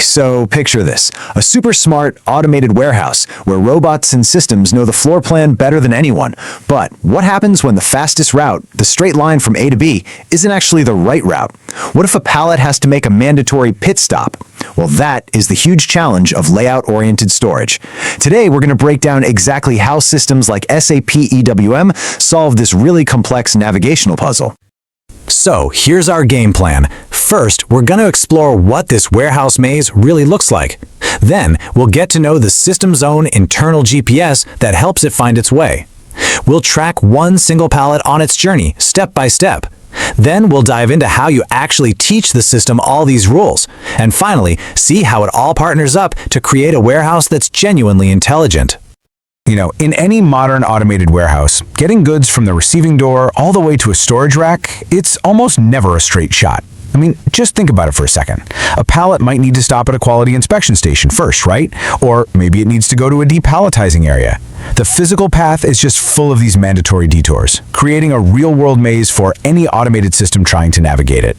so picture this. A super smart, automated warehouse where robots and systems know the floor plan better than anyone. But what happens when the fastest route, the straight line from A to B, isn't actually the right route? What if a pallet has to make a mandatory pit stop? Well, that is the huge challenge of layout-oriented storage. Today, we're going to break down exactly how systems like SAP EWM solve this really complex navigational puzzle. So, here's our game plan. First, we're going to explore what this warehouse maze really looks like. Then, we'll get to know the system's own internal GPS that helps it find its way. We'll track one single pallet on its journey, step by step. Then we'll dive into how you actually teach the system all these rules. And finally, see how it all partners up to create a warehouse that's genuinely intelligent. You know, in any modern automated warehouse, getting goods from the receiving door all the way to a storage rack, it's almost never a straight shot. I mean, just think about it for a second. A pallet might need to stop at a quality inspection station first, right? Or maybe it needs to go to a depalletizing area. The physical path is just full of these mandatory detours, creating a real-world maze for any automated system trying to navigate it.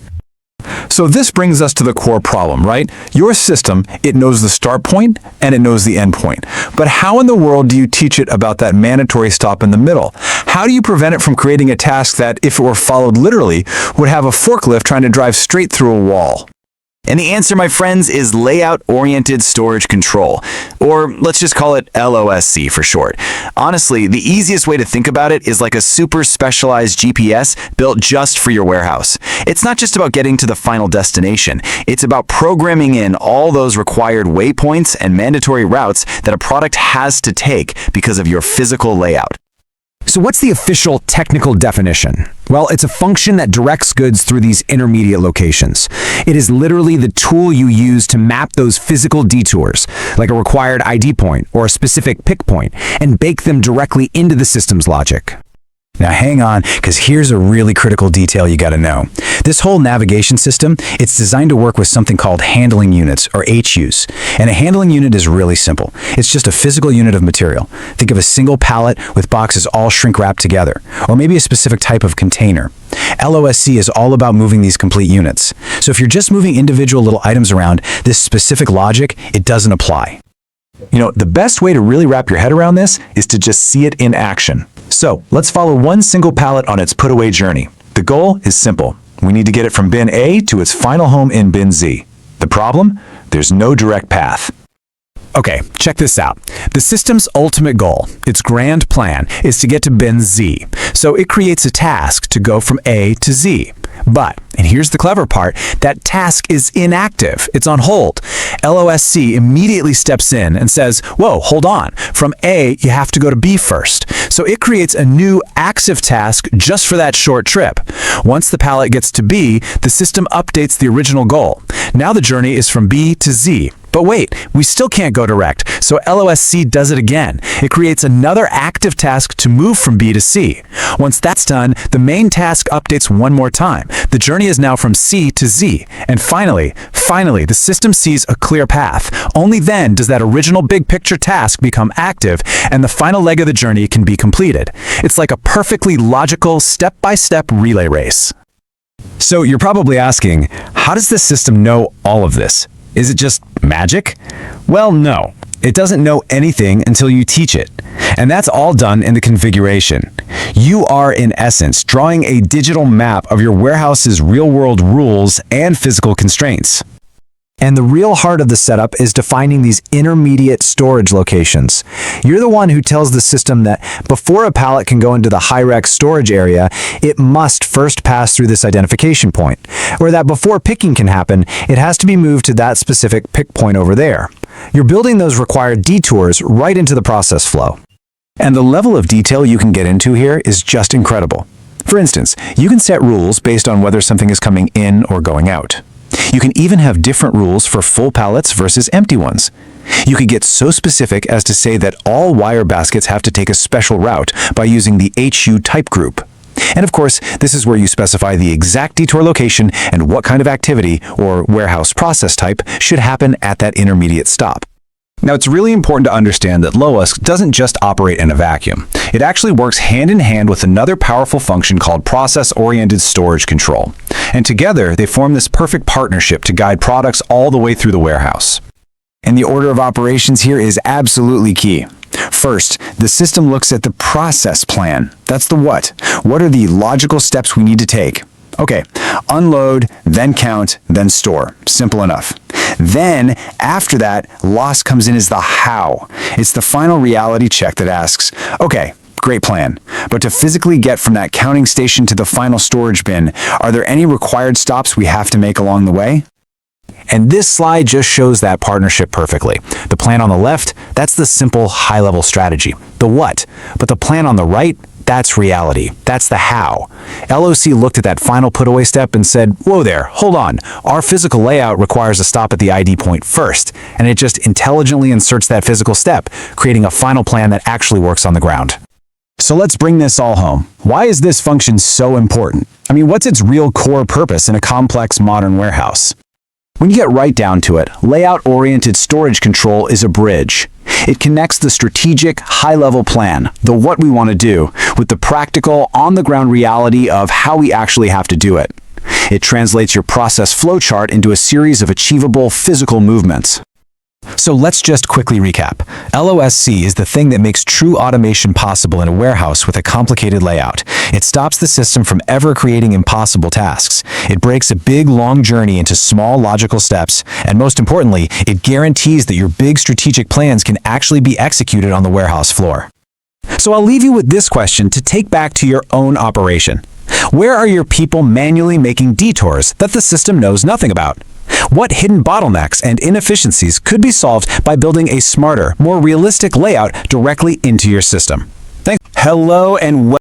So this brings us to the core problem, right? Your system, it knows the start point and it knows the end point. But how in the world do you teach it about that mandatory stop in the middle? How do you prevent it from creating a task that, if it were followed literally, would have a forklift trying to drive straight through a wall? And the answer, my friends, is Layout-Oriented Storage Control, or let's just call it LOSC for short. Honestly, the easiest way to think about it is like a super specialized GPS built just for your warehouse. It's not just about getting to the final destination. It's about programming in all those required waypoints and mandatory routes that a product has to take because of your physical layout. So what's the official technical definition? Well, it's a function that directs goods through these intermediate locations. It is literally the tool you use to map those physical detours, like a required ID point or a specific pick point, and bake them directly into the system's logic. Now hang on, because here's a really critical detail you gotta know. This whole navigation system, it's designed to work with something called handling units, or HUs. And a handling unit is really simple. It's just a physical unit of material. Think of a single pallet with boxes all shrink-wrapped together, or maybe a specific type of container. LOSC is all about moving these complete units. So if you're just moving individual little items around, this specific logic, it doesn't apply. You know, the best way to really wrap your head around this is to just see it in action. So, let's follow one single pallet on its put-away journey. The goal is simple. We need to get it from bin A to its final home in bin Z. The problem? There's no direct path. Okay, check this out. The system's ultimate goal, its grand plan, is to get to bin Z. So it creates a task to go from A to Z. But, and here's the clever part, that task is inactive. It's on hold. LOSC immediately steps in and says, whoa, hold on. From A, you have to go to B first. So it creates a new active task just for that short trip. Once the pallet gets to B, the system updates the original goal. Now the journey is from B to Z. But wait, we still can't go direct, so LOSC does it again. It creates another active task to move from B to C. Once that's done, the main task updates one more time. The journey is now from C to Z. And finally, the system sees a clear path. Only then does that original big picture task become active, and the final leg of the journey can be completed. It's like a perfectly logical, step-by-step relay race. So you're probably asking, how does the system know all of this? Is it just magic? Well, no. It doesn't know anything until you teach it. And that's all done in the configuration. You are, in essence, drawing a digital map of your warehouse's real-world rules and physical constraints. And the real heart of the setup is defining these intermediate storage locations. You're the one who tells the system that before a pallet can go into the high-rec storage area, it must first pass through this identification point, or that before picking can happen, it has to be moved to that specific pick point over there. You're building those required detours right into the process flow. And the level of detail you can get into here is just incredible. For instance, you can set rules based on whether something is coming in or going out. You can even have different rules for full pallets versus empty ones. You could get so specific as to say that all wire baskets have to take a special route by using the HU type group. And of course, this is where you specify the exact detour location and what kind of activity or warehouse process type should happen at that intermediate stop. Now, it's really important to understand that LOSC doesn't just operate in a vacuum. It actually works hand in hand with another powerful function called process-oriented storage control. And together, they form this perfect partnership to guide products all the way through the warehouse. And the order of operations here is absolutely key. First, the system looks at the process plan. That's the what. What are the logical steps we need to take? Okay, unload, then count, then store. Simple enough. Then, after that, loss comes in as the how. It's the final reality check that asks, okay, great plan, but to physically get from that counting station to the final storage bin, are there any required stops we have to make along the way? And this slide just shows that partnership perfectly. The plan on the left, that's the simple high-level strategy, the what. But the plan on the right, that's reality. That's the how. LOC looked at that final put-away step and said, whoa there, hold on. Our physical layout requires a stop at the ID point first, and it just intelligently inserts that physical step, creating a final plan that actually works on the ground. So let's bring this all home. Why is this function so important? I mean, what's its real core purpose in a complex modern warehouse? When you get right down to it, layout-oriented storage control is a bridge. It connects the strategic, high-level plan, the what we want to do, with the practical, on-the-ground reality of how we actually have to do it. It translates your process flowchart into a series of achievable physical movements. So let's just quickly recap. LOSC is the thing that makes true automation possible in a warehouse with a complicated layout. It stops the system from ever creating impossible tasks. It breaks a big, long journey into small, logical steps. And most importantly, it guarantees that your big strategic plans can actually be executed on the warehouse floor. So I'll leave you with this question to take back to your own operation. Where are your people manually making detours that the system knows nothing about? What hidden bottlenecks and inefficiencies could be solved by building a smarter, more realistic layout directly into your system? Thanks. Hello and welcome.